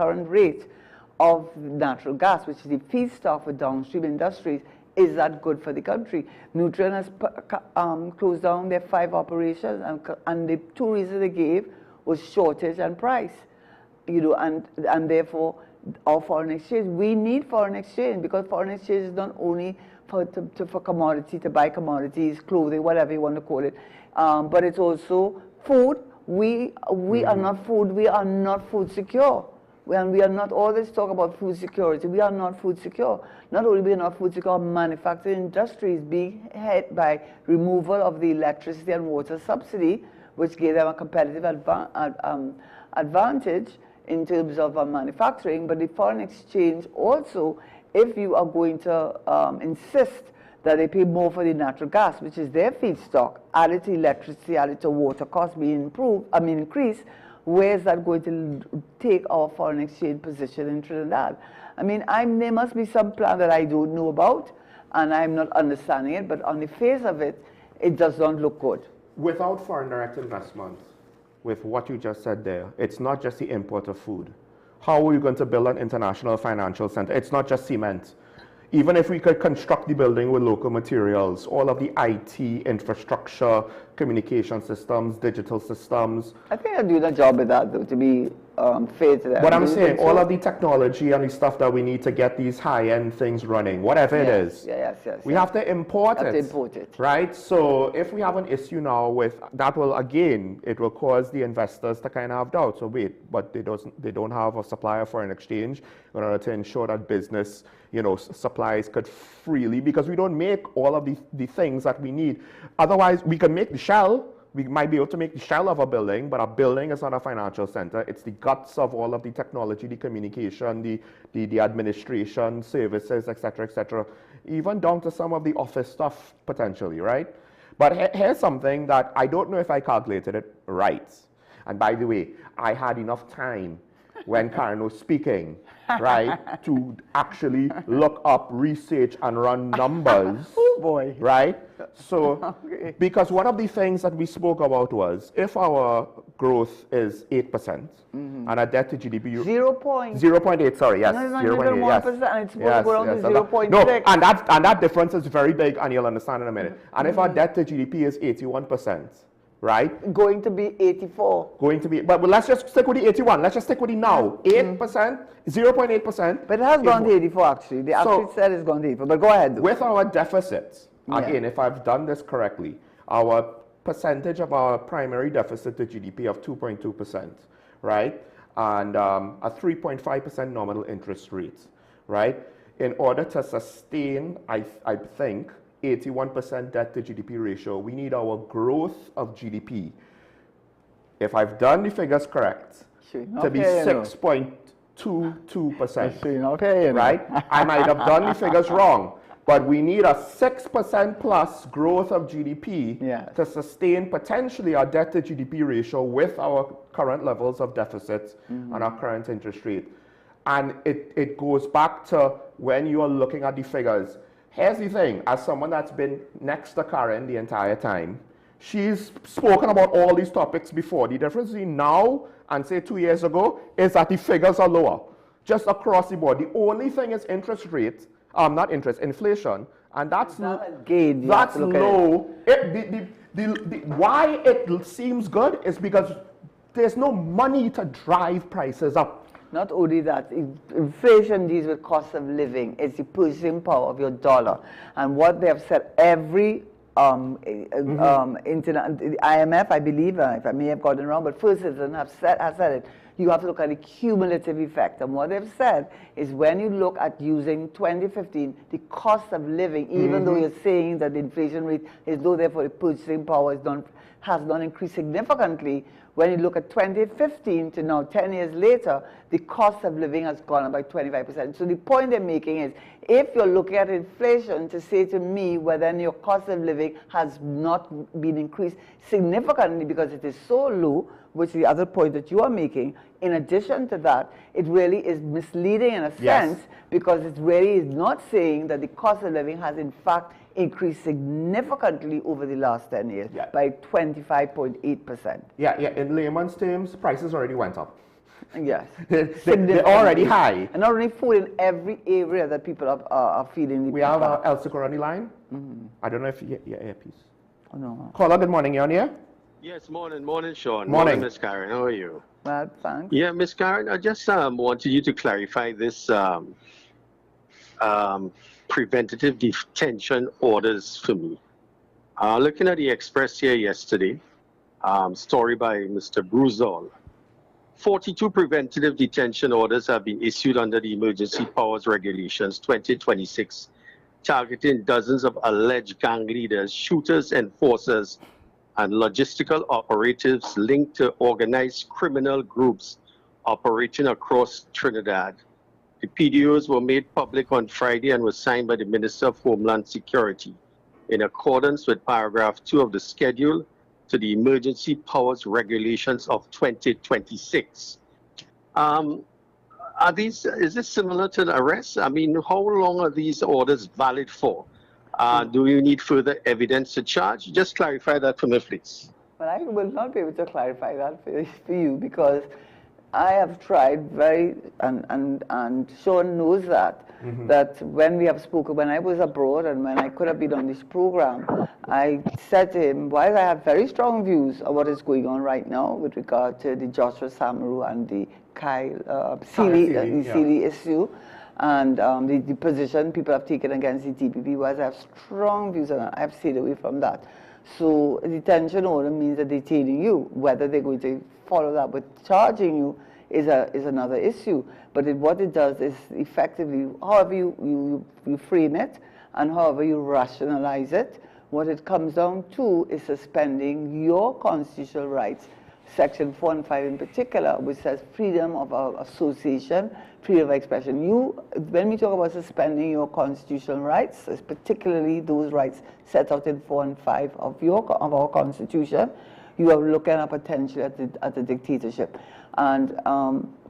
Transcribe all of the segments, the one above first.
current rate of natural gas, which is the feedstock for downstream industries, is that good for the country? Nutrien has closed down their 5 operations, and the 2 reasons they gave was shortage and price. And therefore, our foreign exchange, we need foreign exchange, because foreign exchange is not only for commodity, to buy commodities, clothing, whatever you want to call it, but it's also food. We are not food secure. We are not always talk about food security. We are not food secure. Not only we are not food secure, manufacturing industry is being hit by removal of the electricity and water subsidy, which gave them a competitive advantage in terms of manufacturing. But the foreign exchange also, if you are going to insist that they pay more for the natural gas, which is their feedstock, added to electricity, added to water costs being increased, where is that going to take our foreign exchange position in Trinidad? I mean, there must be some plan that I don't know about, and I'm not understanding it, but on the face of it, it does not look good. Without foreign direct investment, with what you just said there, it's not just the import of food. How are you going to build an international financial center? It's not just cement. Even if we could construct the building with local materials, all of the IT infrastructure, communication systems, digital systems. I think they're doing a job with that, though, to be fair to them. But I'm saying all of the technology and the stuff that we need to get these high-end things running, whatever it is, we have to import it. Right? So if we have an issue now with that, will again, it will cause the investors to kind of have doubts. So wait, but they don't have a supplier for an exchange in order to ensure that business, supplies could freely, because we don't make all of the things that we need. Otherwise, we can make the shell. We might be able to make the shell of a building, but a building is not a financial center. It's the guts of all of the technology, the communication, the administration, services, etc., even down to some of the office stuff potentially, right? But here's something that I don't know if I calculated it right. And by the way, I had enough time when Karen was speaking, right, to actually look up, research, and run numbers. Oh boy. Right? So, because one of the things that we spoke about was, if our growth is 8%, and our debt to GDP... 0.8, sorry, yes. No, 0.8, yes. And it's supposed to go down to 0.6. No, and that difference is very big, and you'll understand in a minute. And if our debt to GDP is 81%, right? Going to be 84. Going to be, but let's just stick with the 81. Let's just stick with the now. 8%, 0.8%. But it has gone to 84 actually. They actually said it's gone to 84. But go ahead. With our deficits, again, if I've done this correctly, our percentage of our primary deficit to GDP of 2.2%, right? And a 3.5% nominal interest rate, right? In order to sustain, I think, 81% debt to GDP ratio, we need our growth of GDP, if I've done the figures correct, to be 6.22%. Right? I might have done the figures wrong, but we need a 6% plus growth of GDP to sustain potentially our debt to GDP ratio with our current levels of deficits and our current interest rate. And it goes back to when you are looking at the figures. Here's the thing, as someone that's been next to Karen the entire time, she's spoken about all these topics before. The difference between now and say 2 years ago is that the figures are lower, just across the board. The only thing is interest rate, not interest, inflation, and that's low. Why it seems good is because there's no money to drive prices up. Not only that, inflation deals with cost of living. It's the purchasing power of your dollar. And what they have said, every the IMF, I believe, if I may have gotten it wrong, but First Citizen has said it, you have to look at the cumulative effect. And what they've said is when you look at using 2015, the cost of living, even though you're saying that the inflation rate is low, therefore the purchasing power has not increased significantly, when you look at 2015 to now, 10 years later, the cost of living has gone up by 25%. So the point they're making is, if you're looking at inflation to say to me whether your cost of living has not been increased significantly because it is so low, which is the other point that you are making, in addition to that, it really is misleading in a sense, because it really is not saying that the cost of living has in fact increased significantly over the last 10 years by 25.8%. Yeah, in layman's terms, prices already went up. Yes. They're already high. And not only food, in every area that people are feeling. We have Elsa on the line. I don't know if you get your earpiece. Oh, no. Caller, good morning. You on here? Yes, morning, Sean. Morning, Miss Karen. How are you? Well, thanks. Yeah, Miss Karen, I just wanted you to clarify this preventative detention orders for me. Looking at the Express here yesterday, story by Mr. Bruzol. 42 preventative detention orders have been issued under the Emergency Powers Regulations 2026, targeting dozens of alleged gang leaders, shooters, enforcers, and logistical operatives linked to organized criminal groups operating across Trinidad. The PDOs were made public on Friday and were signed by the Minister of Homeland Security in accordance with paragraph 2 of the schedule to the Emergency Powers Regulations of 2026. Is this similar to the arrest? I mean, how long are these orders valid for? Do you need further evidence to charge? Just clarify that for me, please. Well, I will not be able to clarify that for you because I have tried and Sean knows that, that when we have spoken, when I was abroad and when I could have been on this program, I said to him, while I have very strong views of what is going on right now with regard to the Joshua Samaru and the Kyle Seeley issue, and the position people have taken against the DPP, whereas I have strong views on that. I have stayed away from that. So a detention order means that they're detaining you. Whether they're going to follow that with charging you is another issue. But what it does is effectively, however you frame it and however you rationalize it, what it comes down to is suspending your constitutional rights. Section 4 and 5 in particular, which says freedom of association, freedom of expression. When we talk about suspending your constitutional rights, particularly those rights set out in 4 and 5 of our Constitution, you are looking at potentially at a dictatorship. And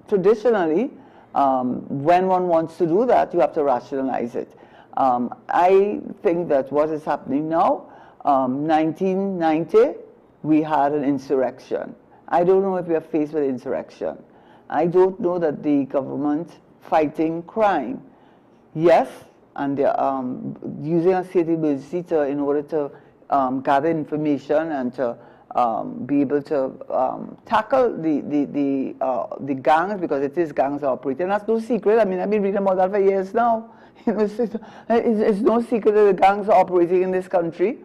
traditionally, when one wants to do that, you have to rationalize it. I think that what is happening now, 1990, we had an insurrection. I don't know if we are faced with insurrection. I don't know that the government fighting crime, yes, and they're using a state emergency in order to gather information and to be able to tackle the gangs, because it is gangs operating. That's no secret. I mean, I've been reading about that for years now. You know, it's no secret that the gangs are operating in this country.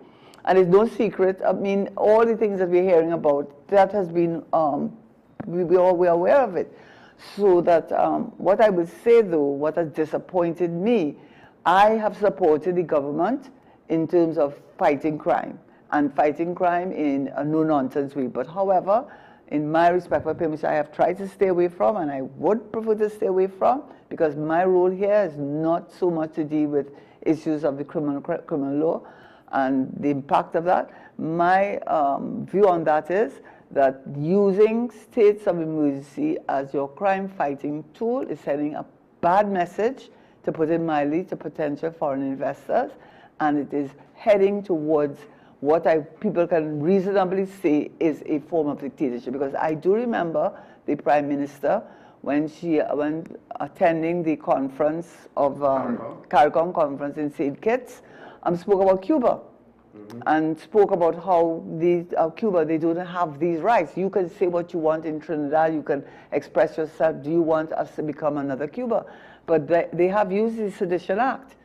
And it's no secret, I mean, all the things that we're hearing about, that has been, we're aware of it. So that what I would say though, what has disappointed me, I have supported the government in terms of fighting crime, and fighting crime in a no-nonsense way. But however, in my respect for which I have tried to stay away from, and I would prefer to stay away from, because my role here is not so much to deal with issues of the criminal law, and the impact of that. My view on that is that using states of emergency as your crime-fighting tool is sending a bad message, to put it mildly, to potential foreign investors, and it is heading towards what people can reasonably say is a form of dictatorship. Because I do remember the Prime Minister when attending the conference of CARICOM conference in St. Kitts, spoke about Cuba, and spoke about how Cuba, they don't have these rights. You can say what you want in Trinidad, you can express yourself, do you want us to become another Cuba? But they have used the Sedition Act.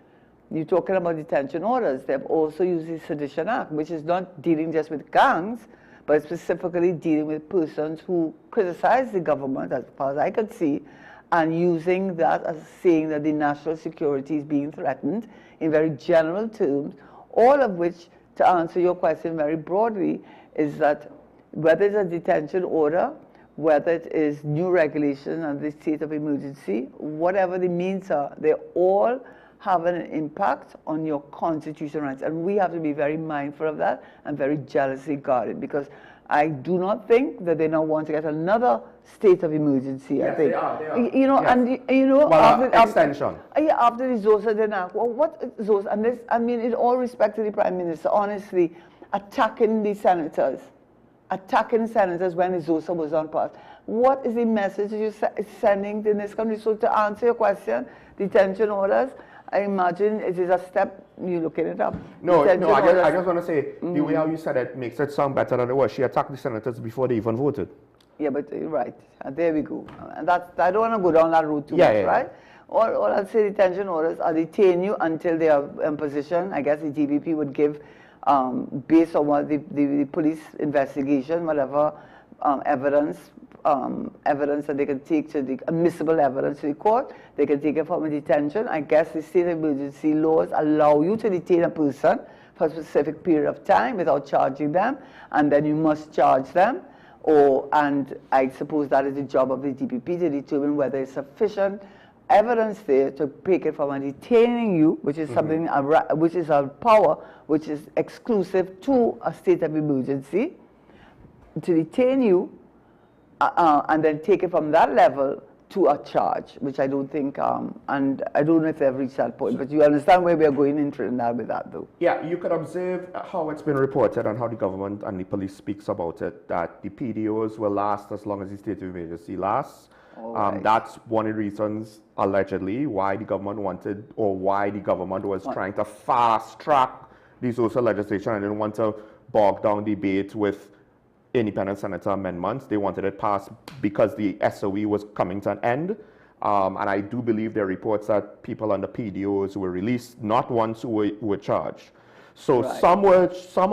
You're talking about detention orders. They've also used the Sedition Act, which is not dealing just with gangs, but specifically dealing with persons who criticize the government, as far as I could see, and using that as saying that the national security is being threatened in very general terms, all of which, to answer your question very broadly, is that whether it's a detention order, whether it is new regulation and the state of emergency, whatever the means are, they all have an impact on your constitutional rights. And we have to be very mindful of that and very jealously guarded, because I do not think that they now want to get another state of emergency. Yes, I think. they are. You know, yes. and you know, well, extension. After the Zosa Denak, well, what Zosa, and this, I mean, in all respect to the Prime Minister, honestly, attacking the senators when the Zosa was on pass. what is the message you're sending in this country? So to answer your question, detention orders, I imagine it is a step, you're looking it up. No, I just want to say, the way how you said it makes it sound better than it was. She attacked the senators before they even voted. Yeah, but right, there we go. And that's, I don't want to go down that route too much, right? All I'll say, detention orders are detain you until they are in position. I guess the DPP would give, based on what the police investigation, whatever evidence that they can take to the admissible evidence to the court, they can take it from a detention. I guess the state of emergency laws allow you to detain a person for a specific period of time without charging them, and then you must charge them. And I suppose that is the job of the DPP to determine whether it's sufficient evidence there to take it from a detaining you, which is something, which is a power which is exclusive to a state of emergency, to detain you, and then take it from that level to a charge, which I don't think, and I don't know if they've reached that point, but you understand where we are going in Trinidad with that, though. Yeah, you could observe how it's been reported and how the government and the police speaks about it, that the PDOs will last as long as the state of emergency lasts. Right. That's one of the reasons, allegedly, why the government wanted, or why the government was trying to fast track the social legislation and didn't want to bog down debate with independent senator amendments. They wanted it passed because the SOE was coming to an end. And I do believe there are reports that people under PDOs were released, not ones who were charged. So some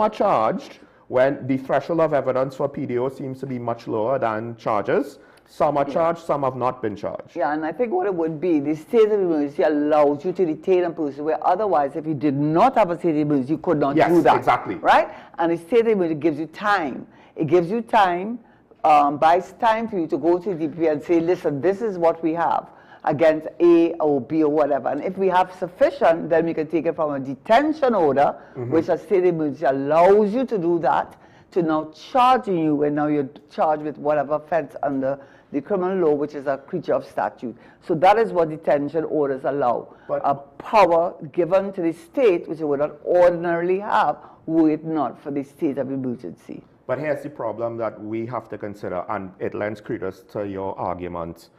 are charged when the threshold of evidence for PDO seems to be much lower than charges. Some are charged, some have not been charged. Yeah, and I think what it would be, the state of emergency allows you to detain a person where otherwise, if you did not have a state of emergency, you could not do that. Yes, exactly. Right? And the state of emergency gives you time. It gives you time, buys time for you to go to the DPP and say, listen, this is what we have against A or B or whatever. And if we have sufficient, then we can take it from a detention order, which a state of emergency allows you to do that, to now charging you, and now you're charged with whatever offense under the criminal law, which is a creature of statute. So that is what detention orders allow. But a power given to the state, which it would not ordinarily have, were it not for the state of emergency. But here's the problem that we have to consider, and it lends credence to your argument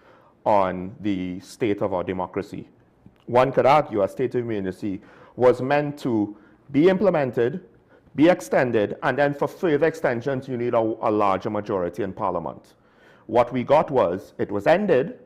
on the state of our democracy. One could argue a state of emergency was meant to be implemented, be extended, and then for further extensions, you need a larger majority in Parliament. What we got was, it was ended,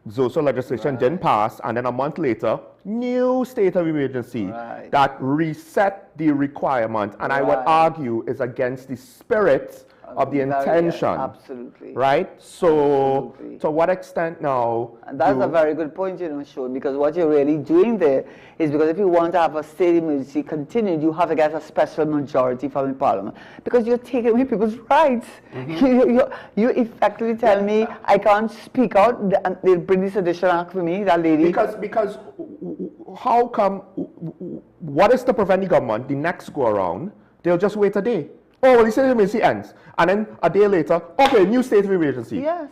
social legislation didn't pass, and then a month later, new state of emergency that reset the requirement, and I would argue is against the spirit of the intention. Absolutely. Right? So, to what extent now? And that's a very good point, you know, Sean, because what you're really doing there is, because if you want to have a state emergency continued, you have to get a special majority from the Parliament, because you're taking away people's rights. You effectively tell me I can't speak out, and they'll bring this additional act for me, that lady. Because how come, what is to prevent the government, the next go around, they'll just wait a day. Oh, well, the state of emergency ends. And then a day later, okay, new state of emergency. Yes.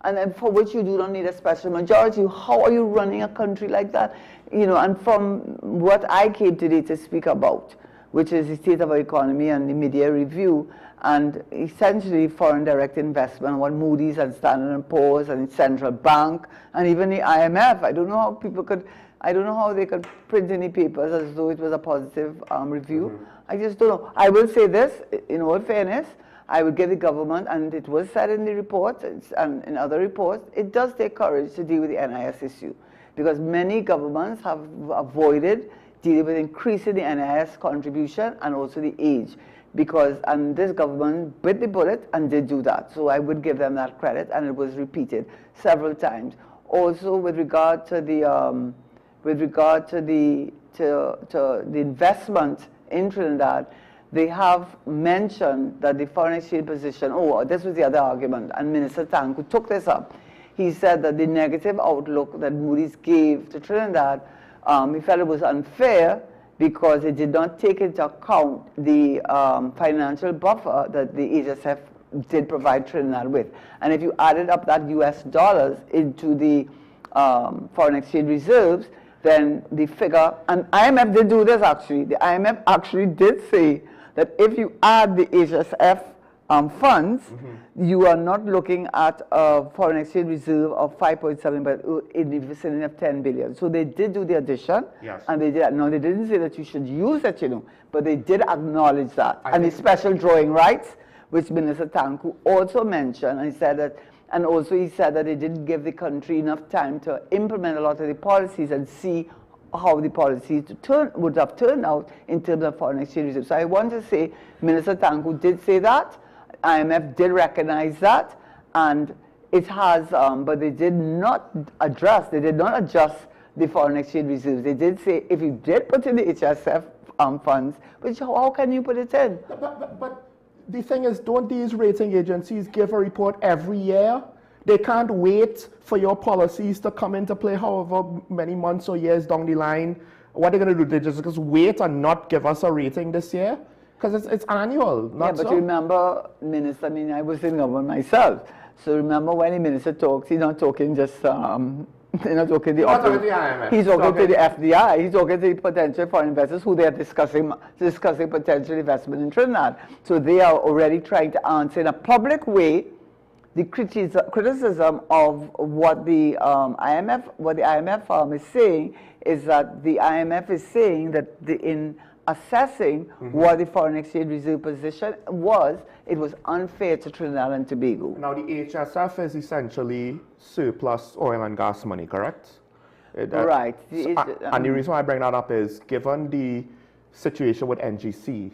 And then for which you do not need a special majority. How are you running a country like that? You know, and from what I came today to speak about, which is the state of our economy and the media review, and essentially foreign direct investment, what Moody's and Standard & Poor's and the Central Bank, and even the IMF. I don't know how people could, I don't know how they could print any papers as though it was a positive review. I just don't know. I will say this, in all fairness, I would give the government, and it was said in the report and in other reports, it does take courage to deal with the NIS issue, because many governments have avoided dealing with increasing the NIS contribution and also the age, and this government bit the bullet and did do that. So I would give them that credit, and it was repeated several times. Also, with regard to the investment in Trinidad, they have mentioned that the foreign exchange position, this was the other argument, and Minister Tanku took this up. He said that the negative outlook that Moody's gave to Trinidad, he felt it was unfair because it did not take into account the financial buffer that the HSF did provide Trinidad with. And if you added up that US dollars into the foreign exchange reserves, then the figure, and IMF did do this actually, the IMF actually did say that if you add the HSF funds, you are not looking at a foreign exchange reserve of 5.7, but in the vicinity of 10 billion. So they did do the addition, and they did. No, they didn't say that you should use it, you know, but they did acknowledge that. And the special drawing rights, which Minister Tanku also mentioned, and he said that, and also he said that they didn't give the country enough time to implement a lot of the policies and see how the policies would have turned out in terms of foreign exchange reserve. So I want to say Minister Tanku did say that. IMF did recognize that, and it has, but they did not adjust the foreign exchange reserves. They did say if you did put in the HSF funds, which how can you put it in? But the thing is, don't these rating agencies give a report every year? They can't wait for your policies to come into play however many months or years down the line. What are they going to do? They just wait and not give us a rating this year? Because it's annual, not so. Yeah, but remember, Minister, I mean, I was in government myself. So remember when the minister talks, he's not talking just, he's not talking to the IMF. He's talking to the FDI. He's talking to the potential foreign investors who they are discussing potential investment in Trinidad. So they are already trying to answer in a public way the criticism of what the IMF is saying is that the IMF is saying that in assessing what the foreign exchange reserve position was, it was unfair to Trinidad and Tobago. Now the HSF is essentially surplus oil and gas money, correct? Right. And the reason why I bring that up is given the situation with NGC,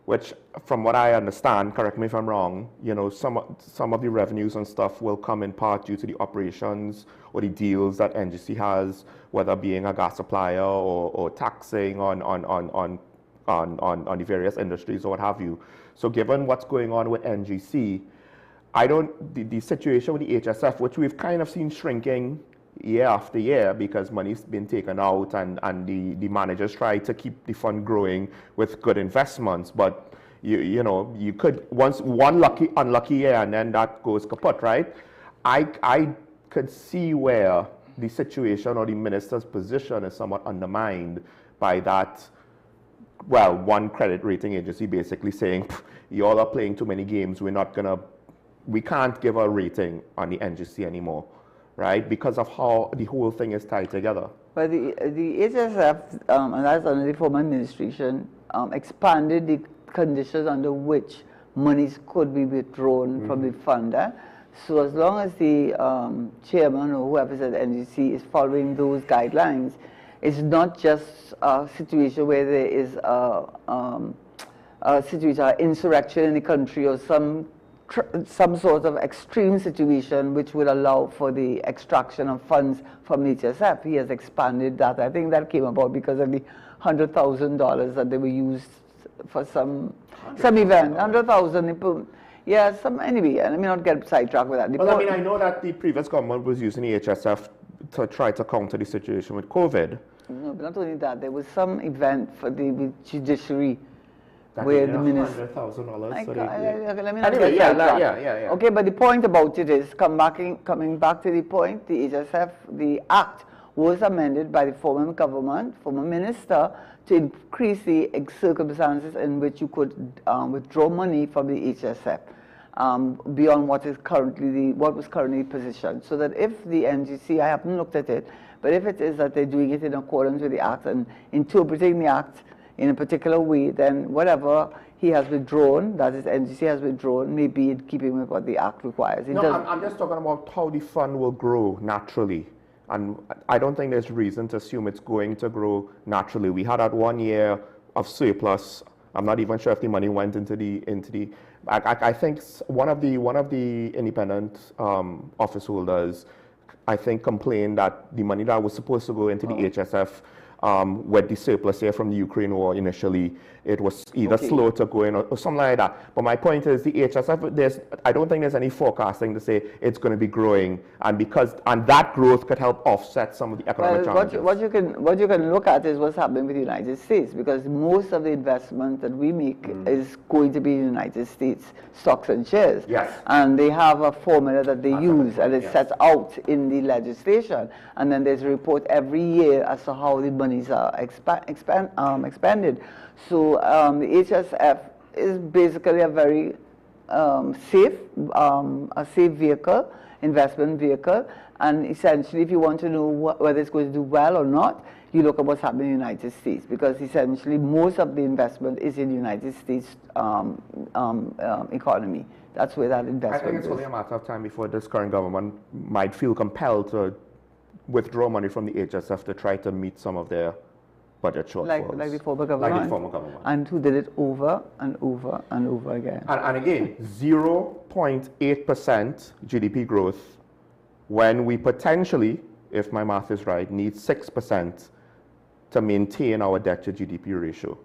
which from what I understand, correct me if I'm wrong, you know, some of the revenues and stuff will come in part due to the operations or the deals that NGC has, whether being a gas supplier or taxing on the various industries or what have you. So given what's going on with NGC, the situation with the HSF, which we've kind of seen shrinking year after year because money's been taken out and the managers try to keep the fund growing with good investments, but you know, you could once one unlucky year and then that goes kaput, right? I could see where the situation or the minister's position is somewhat undermined by that. Well, one credit rating agency basically saying, y'all are playing too many games, we can't give a rating on the NGC anymore, right? Because of how the whole thing is tied together. But the HSF, and that's under the former administration, expanded the conditions under which monies could be withdrawn from the fund. So as long as the chairman or whoever is at the NGC is following those guidelines, it's not just a situation where there is a situation of insurrection in the country or some sort of extreme situation which would allow for the extraction of funds from HSF. He has expanded that. I think that came about because of the $100,000 that they were used for some event. 100,000. Yeah, anyway, let me not get sidetracked with that. Well, I mean, I know that the previous government was using the HSF to try to counter the situation with COVID. No, but not only that, there was some event for the judiciary where the minister. Anyway, yeah. Okay, but the point about it is, coming back to the point, the HSF, the Act was amended by the former government, former minister, to increase the circumstances in which you could withdraw money from the HSF beyond what was currently positioned. So that if the NGC, I haven't looked at it, but if it is that they're doing it in accordance with the Act and interpreting the Act in a particular way, then whatever he has withdrawn, that is NGC has withdrawn, may be in keeping with what the Act requires. I'm just talking about how the fund will grow naturally. And I don't think there's reason to assume it's going to grow naturally. We had that 1 year of surplus. I'm not even sure if the money went into the. I think one of the independent office holders, I think, complained that the money that was supposed to go into the HSF with the surplus here from the Ukraine war initially, it was either slow to go in or something like that. But my point is the HSF, I don't think there's any forecasting to say it's going to be growing, and that growth could help offset some of the economic challenges. What you can look at is what's happening with the United States, because most of the investment that we make is going to be in the United States, stocks and shares. Yes. And they have a formula that they use, and it's set out in the legislation. And then there's a report every year as to how the monies are expended. So the HSF is basically a very safe, a safe vehicle, investment vehicle. And essentially, if you want to know whether it's going to do well or not, you look at what's happening in the United States, because essentially most of the investment is in the United States economy. That's where that investment is. I think it's only a matter of time before this current government might feel compelled to withdraw money from the HSF to try to meet some of their budget shortfalls. Like the former government. Like the former government. And who did it over and over and over again. And again, 0.8% GDP growth when we potentially, if my math is right, need 6% to maintain our debt to GDP ratio.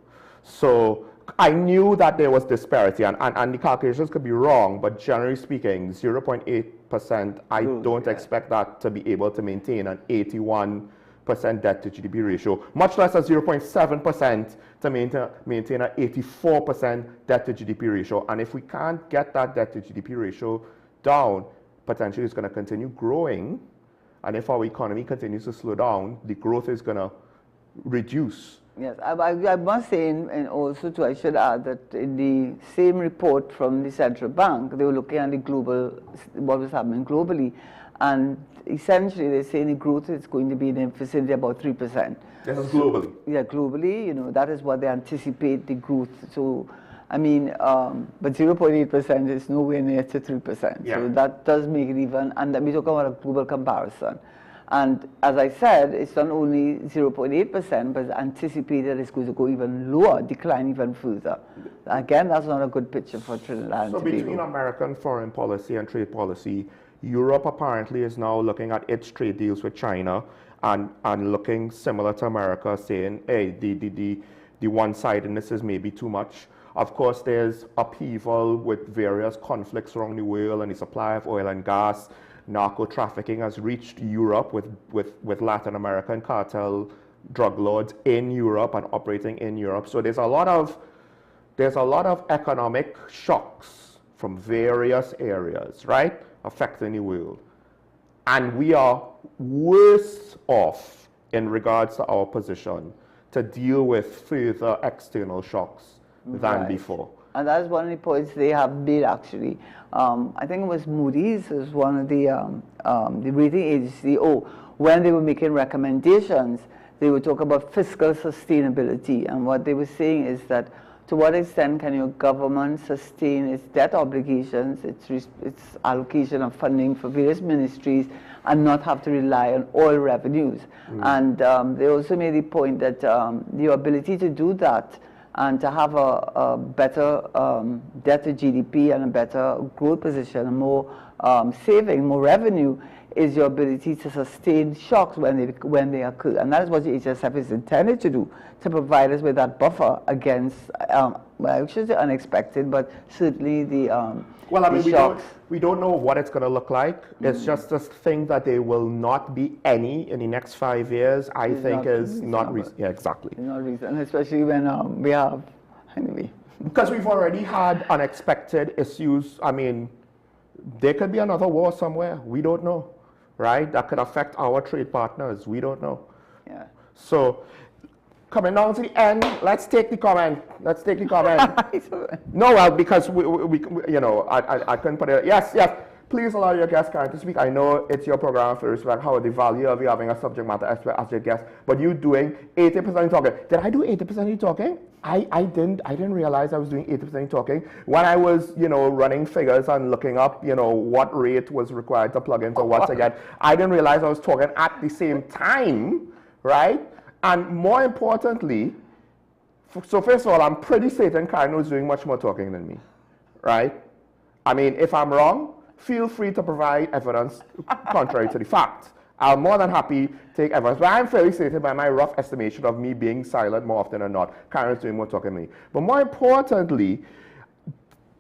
So I knew that there was disparity, and the calculations could be wrong, but generally speaking, 0.8%, I don't expect that to be able to maintain an 81% debt to GDP ratio, much less a 0.7% to maintain an 84% debt to GDP ratio. And if we can't get that debt to GDP ratio down, potentially it's going to continue growing. And if our economy continues to slow down, the growth is going to reduce. Yes, I must say, and also too, I should add that in the same report from the central bank, they were looking at the global, what was happening globally, and essentially they're saying the growth is going to be in the vicinity about 3%. This is globally. Yeah, globally, you know, that is what they anticipate the growth. So, I mean, but 0.8% is nowhere near to 3%. Yeah. So that does make it even, and we talk about a global comparison. And as I said, it's not only 0.8%, but it's anticipated it's going to go even lower, decline even further. Again, that's not a good picture for Trinidad and Tobago. So between American foreign policy and trade policy, Europe apparently is now looking at its trade deals with China and looking similar to America, saying, hey, the one-sidedness is maybe too much. Of course, there's upheaval with various conflicts around the world and the supply of oil and gas. Narco trafficking has reached Europe with Latin American cartel drug lords in Europe and operating in Europe. So there's a lot of economic shocks from various areas, right, affecting the world. And we are worse off in regards to our position to deal with further external shocks than before. And that's one of the points they have made, actually. I think it was Moody's is one of the rating agency. When they were making recommendations, they would talk about fiscal sustainability. And what they were saying is that to what extent can your government sustain its debt obligations, its allocation of funding for various ministries, and not have to rely on oil revenues. And they also made the point that the ability to do that and to have a better debt to GDP and a better growth position, and more saving, more revenue, is your ability to sustain shocks when they occur. And that is what the HSF is intended to do, to provide us with that buffer against, well, I should say unexpected, but certainly the well, I mean, shocks. We don't know what it's going to look like. It's just this thing that there will not be any in the next 5 years, I think is not reasonable. Yeah, exactly. It's not reasonable, especially when we have, anyway. Because we've already had unexpected issues. I mean, there could be another war somewhere. We don't know, right? That could affect our trade partners. We don't know. Yeah. So, coming down to the end, let's take the comment. Let's take the comment. No, well, because we you know, I couldn't put it. Yes, yes. Please allow your guest Karen to speak. I know it's your program for respect, how the value of you having a subject matter expert as your guest, but you doing 80% of the talking. Did I do 80% of the talking? I didn't realize I was doing 80% of the talking. When I was, you know, running figures and looking up, you know, what rate was required to plug into what to get, I didn't realize I was talking at the same time, right? And more importantly, so first of all, I'm pretty certain Karen was doing much more talking than me, right? I mean, if I'm wrong, feel free to provide evidence contrary to the fact. I'm more than happy to take evidence, but I'm fairly certain by my rough estimation of me being silent more often than not, Karen's doing more talking than me. But more importantly,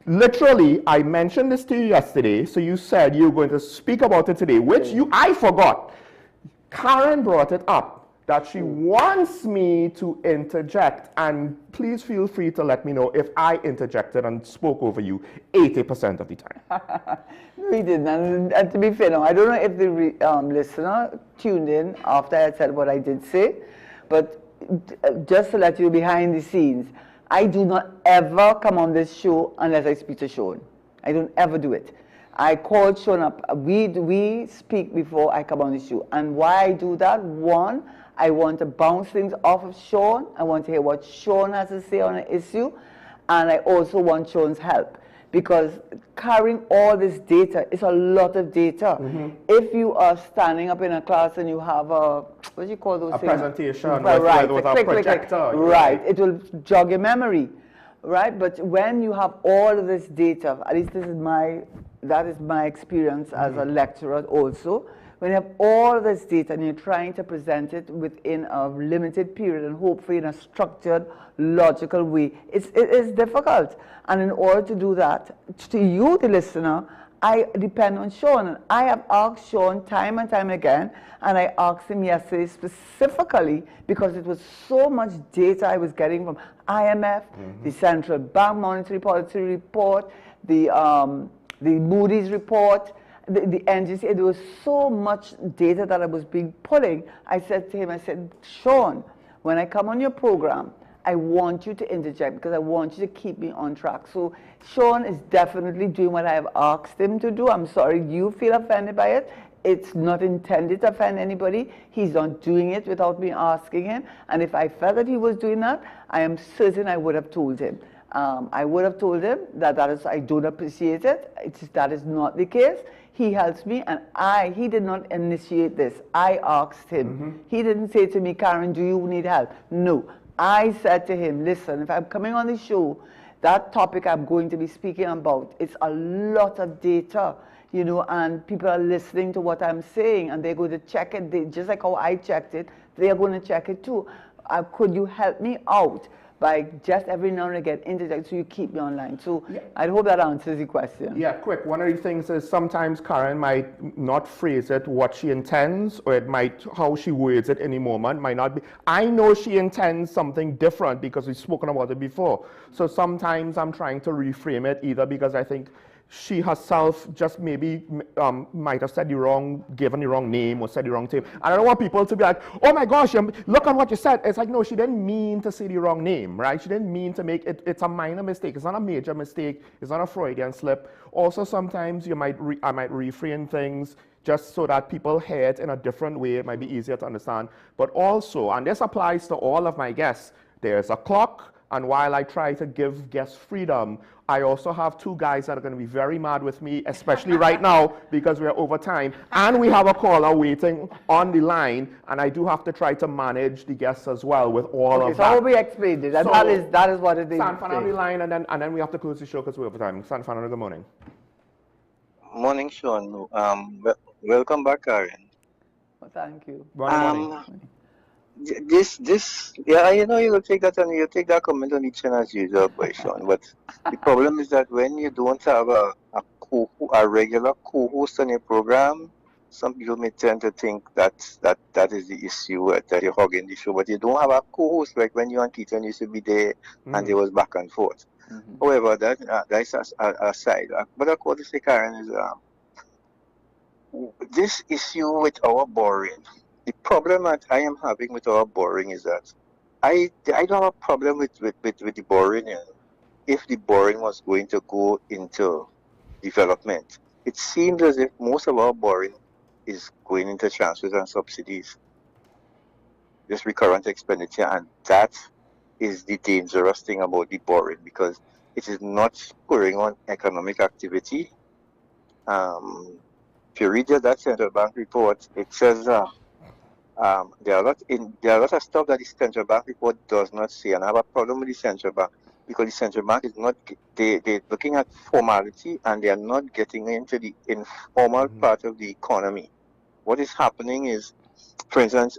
literally, I mentioned this to you yesterday, so you said you were going to speak about it today, which I forgot. Karen brought it up, that she wants me to interject, and please feel free to let me know if I interjected and spoke over you 80% of the time. We didn't, and to be fair, no, I don't know if the listener tuned in after I said what I did say, but just to let you know behind the scenes, I do not ever come on this show unless I speak to Sean. I don't ever do it. I call Sean up. We speak before I come on the show. And why I do that, one, I want to bounce things off of Sean. I want to hear what Sean has to say on an issue. And I also want Sean's help. Because carrying all this data is a lot of data. If you are standing up in a class and you have a, what do you call those things? A presentation with a projector. Right, it will jog your memory. Right, but when you have all of this data, at least that is my experience as a lecturer also, when you have all of this data and you're trying to present it within a limited period and hopefully in a structured, logical way, it is difficult. And in order to do that, to you, the listener, I depend on Sean. And I have asked Sean time and time again, and I asked him yesterday specifically because it was so much data I was getting from IMF, the Central Bank Monetary Policy Report, the Moody's report, the NGC. There was so much data that I was pulling. I said to him, I said, Sean, when I come on your program, I want you to interject because I want you to keep me on track. So Sean is definitely doing what I have asked him to do. I'm sorry you feel offended by it. It's not intended to offend anybody. He's not doing it without me asking him. And if I felt that he was doing that, I am certain I would have told him. I would have told him that I don't appreciate it. That is not the case. He helps me, and he did not initiate this. I asked him. He didn't say to me, Karen, do you need help? No. I said to him, listen, if I'm coming on the show, that topic I'm going to be speaking about, it's a lot of data, you know, and people are listening to what I'm saying, and they're going to check it. Just like how I checked it, they're going to check it too. Could you help me out by just every now and again interject so you keep me online? So yeah. I hope that answers the question. Yeah, quick. One of the things is sometimes Karen might not phrase it what she intends, or it might, how she words it in the moment might not be. I know she intends something different because we've spoken about it before. So sometimes I'm trying to reframe it either because I think she herself just maybe might have said given the wrong name or said the wrong thing. And I don't want people to be like, oh my gosh, look at what you said. It's like, no, she didn't mean to say the wrong name, right? She didn't mean to make it, it's a minor mistake. It's not a major mistake. It's not a Freudian slip. Also, sometimes I might reframe things just so that people hear it in a different way. It might be easier to understand. But also, and this applies to all of my guests, there's a clock. And while I try to give guests freedom, I also have two guys that are going to be very mad with me, especially right now because we're over time. And we have a caller waiting on the line, and I do have to try to manage the guests as well with all of that. So how will we explain it? So that is what it is. Sanfan on the line, and then we have to close the show because we're over time. Sanfan, good morning. Morning, Sean. Welcome back, Karen. Well, thank you. Morning. Yeah, you know, you take that and you take that comment on each and as usual, Sean. But the problem is that when you don't have a regular co-host on your program, some people may tend to think that is the issue, that you're hogging the show. But you don't have a co-host like when you and Keaton used to be there and there was back and forth. However, that's aside. But according to Karen, is this issue with our borrowing. The problem that I am having with our borrowing is that I don't have a problem with the borrowing if the borrowing was going to go into development. It seems as if most of our borrowing is going into transfers and subsidies, just recurrent expenditure, and that is the dangerous thing about the borrowing because it is not spurring on economic activity. If you read that central bank report, it says there are a lot of stuff that the central bank report does not say, and I have a problem with the central bank because the central bank is not they're looking at formality and they are not getting into the informal part of the economy. What is happening is, for instance,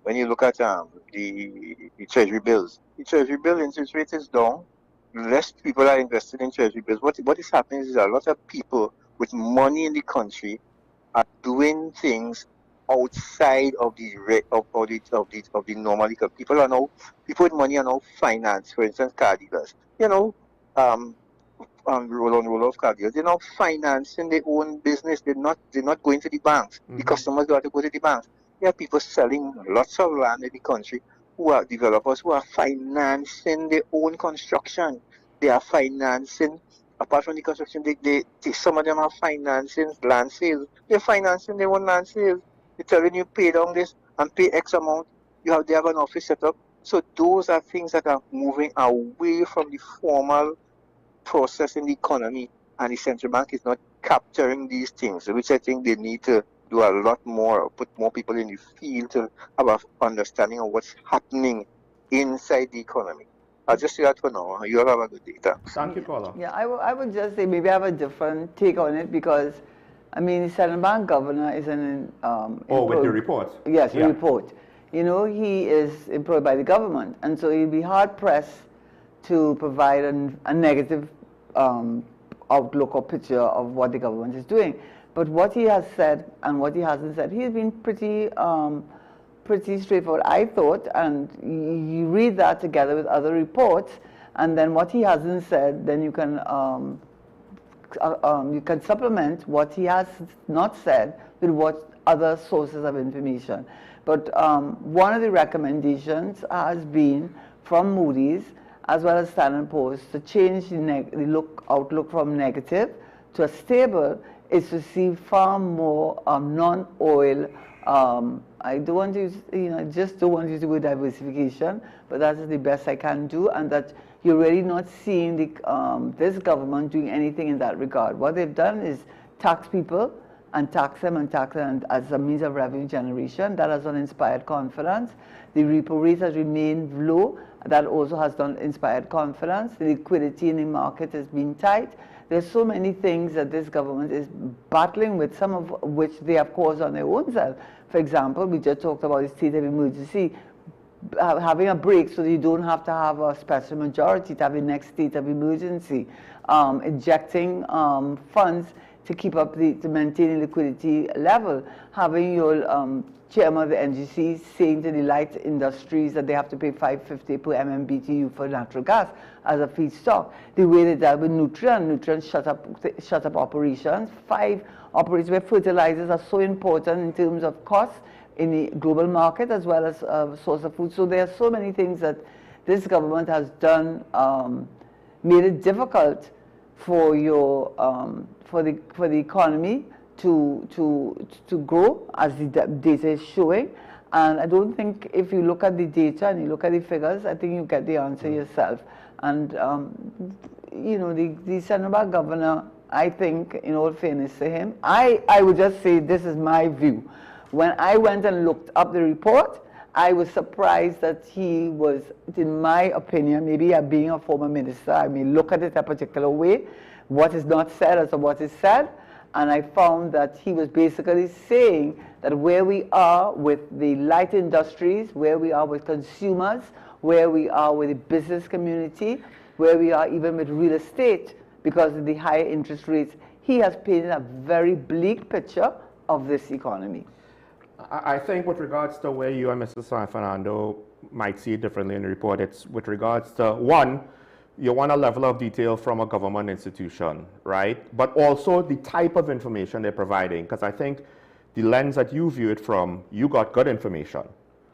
when you look at the treasury bills, the treasury bill interest rate is down. Less people are invested in treasury bills. What is happening is a lot of people with money in the country are doing things outside of the normal income. People with money are now financed. For instance, car dealers, roll off car dealers. They're now financing their own business. They're not going to the banks. The customers got to go to the banks. There are people selling lots of land in the country who are developers who are financing their own construction. They are financing apart from the construction, some of them are financing land sales. They're financing their own land sales. They're telling you pay down this and pay X amount. They have an office set up. So those are things that are moving away from the formal process in the economy, and the central bank is not capturing these things, which I think they need to do a lot more, put more people in the field to have an understanding of what's happening inside the economy. I'll just say that for now. You all have a good day. Thanks. Thank you, caller. Yeah, I would just say maybe I have a different take on it because, I mean, the central bank governor is an... with the report? Yes, the report. You know, he is employed by the government, and so he'll be hard-pressed to provide a negative outlook or picture of what the government is doing. But what he has said and what he hasn't said, he's been pretty straightforward, I thought, and you read that together with other reports, and then what he hasn't said, then you can supplement what he has not said with what other sources of information. But one of the recommendations has been from Moody's as well as Standard & Poor's to change the outlook from negative to a stable is to see far more non-oil. I don't want to use, just don't want to use the word diversification, but that is the best I can do, and that you're really not seeing this government doing anything in that regard. What they've done is tax people and tax them as a means of revenue generation. That has not inspired confidence. The repo rate has remained low. That also has not inspired confidence. The liquidity in the market has been tight. There's so many things that this government is battling with, some of which they have caused on their own self. For example, we just talked about the state of emergency, having a break so that you don't have to have a special majority to have the next state of emergency, injecting funds to keep up to maintain the liquidity level, having your chairman of the NGC saying to the light industries that they have to pay $5.50 per MMBTU for natural gas as a feedstock. The way they dealt with Nutrien shut up operations, 5 operations where fertilizers are so important in terms of cost in the global market as well as source of food. So there are so many things that this government has done, made it difficult for your for the economy to grow, as the data is showing. And I don't think if you look at the data and you look at the figures, I think you get the answer yourself. And the central bank governor, I think, in all fairness to him, I would just say this is my view. When I went and looked up the report, I was surprised that he was, in my opinion, maybe being a former minister, I may look at it a particular way, what is not said as to what is said, and I found that he was basically saying that where we are with the light industries, where we are with consumers, where we are with the business community, where we are even with real estate, because of the higher interest rates, he has painted a very bleak picture of this economy. I think with regards to where you and Mr. San Fernando might see it differently in the report, it's with regards to, one, you want a level of detail from a government institution, right? But also the type of information they're providing, because I think the lens that you view it from, you got good information.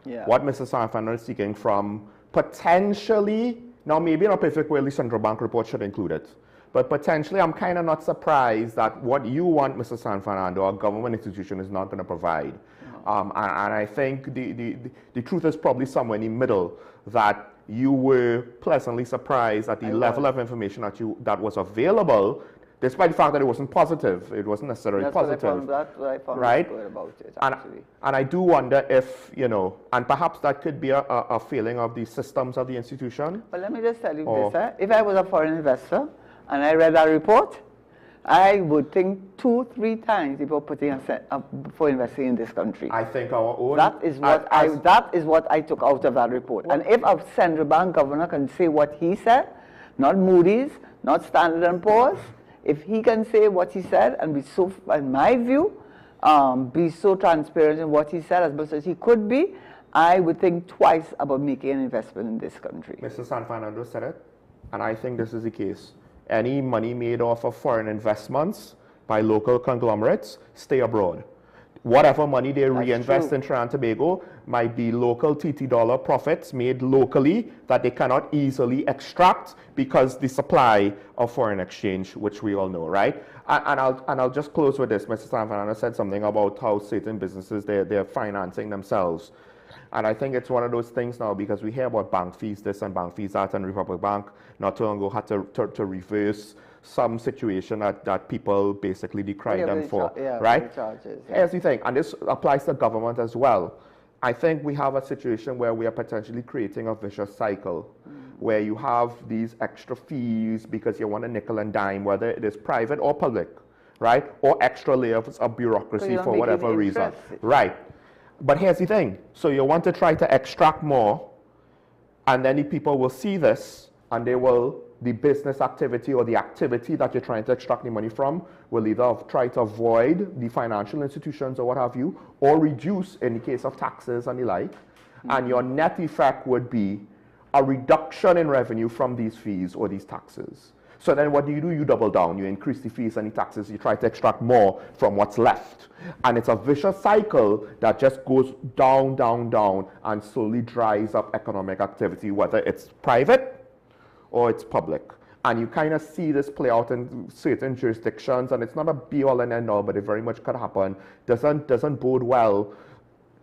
Yeah. What Mr. San Fernando is seeking from potentially, now maybe in a perfect way, the central bank report should include it. But potentially, I'm kind of not surprised that what you want, Mr. San Fernando, a government institution is not going to provide. And I think the truth is probably somewhere in the middle, that you were pleasantly surprised at the level of information that was available, despite the fact that it wasn't positive. It wasn't necessarily positive. That's what I found right? good about it, actually. And I do wonder if, and perhaps that could be a failing of the systems of the institution. But let me just tell you this, if I was a foreign investor and I read that report, I would think 2-3 times before before investing in this country. I think our own. That is what I took out of that report. And if a central bank governor can say what he said, not Moody's, not Standard & Poor's, if he can say what he said and be so, in my view, be so transparent in what he said as much as he could be, I would think twice about making an investment in this country. Mr. San Fernando said it, and I think this is the case. Any money made off of foreign investments by local conglomerates, stay abroad. whatever money they reinvest in Trinidad and Tobago might be local TT dollar profits made locally that they cannot easily extract because the supply of foreign exchange, which we all know, right? And I'll just close with this. Mr. Sanfernando said something about how certain businesses, they're financing themselves. And I think it's one of those things now, because we hear about bank fees this and bank fees that, and Republic Bank not too long ago had to reverse some situation that people basically decried them for, right? Here's the thing, and this applies to government as well. I think we have a situation where we are potentially creating a vicious cycle, where you have these extra fees because you want a nickel and dime, whether it is private or public, right? Or extra layers of bureaucracy for whatever reason, right? But here's the thing. So you want to try to extract more, and then the people will see this, and the business activity or the activity that you're trying to extract the money from will either try to avoid the financial institutions or what have you, or reduce in the case of taxes and the like. And your net effect would be a reduction in revenue from these fees or these taxes. So then what do? You double down. You increase the fees and the taxes. You try to extract more from what's left. And it's a vicious cycle that just goes down, down, down, and slowly dries up economic activity, whether it's private or it's public. And you kind of see this play out in certain jurisdictions, and it's not a be-all and end-all, but it very much could happen. Doesn't bode well,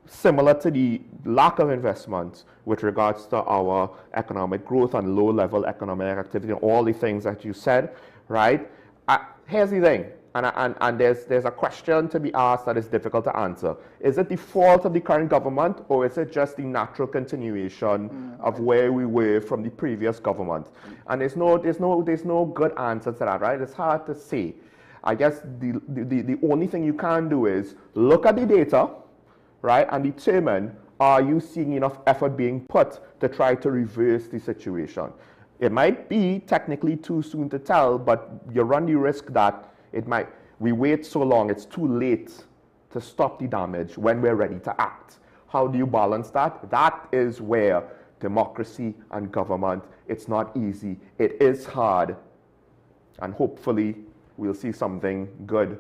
similar to the lack of investment with regards to our economic growth and low-level economic activity, and all the things that you said, right? Here's the thing, and there's a question to be asked that is difficult to answer. Is it the fault of the current government, or is it just the natural continuation of where we were from the previous government? And there's no good answer to that, right? It's hard to say. I guess the only thing you can do is look at the data, right, and determine, are you seeing enough effort being put to try to reverse the situation? It might be technically too soon to tell, but you run the risk that we wait so long, it's too late to stop the damage when we're ready to act. How do you balance that? That is where democracy and government, it's not easy, it is hard, and hopefully we'll see something good.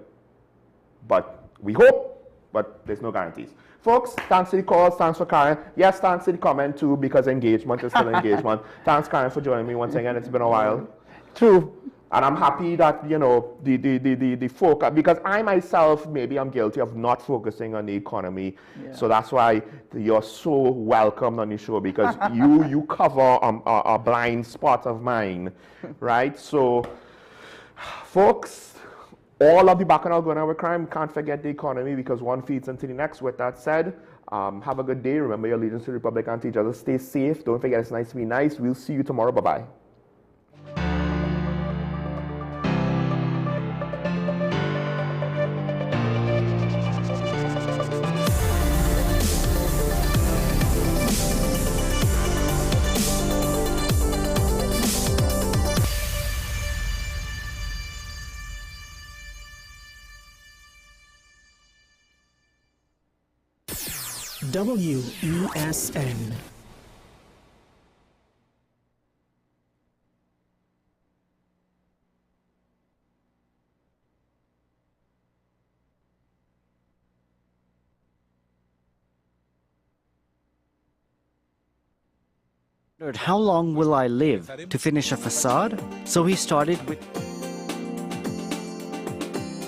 But we hope, but there's no guarantees. Folks, thanks to the calls, thanks for Karen. Yes, thanks to the comment too, because engagement is still engagement. Thanks, Karen, for joining me once again. It's been a while. True. And I'm happy that, you know, the focus, because I myself, maybe I'm guilty of not focusing on the economy. Yeah. So that's why you're so welcomed on the show, because you cover a blind spot of mine, right? So, folks, all of the bacchanal going on with crime, can't forget the economy, because one feeds into the next. With that said, have a good day. Remember your allegiance to the Republic and to each other. Stay safe. Don't forget it's nice to be nice. We'll see you tomorrow. Bye-bye. WESN. How long will I live to finish a facade? So he started with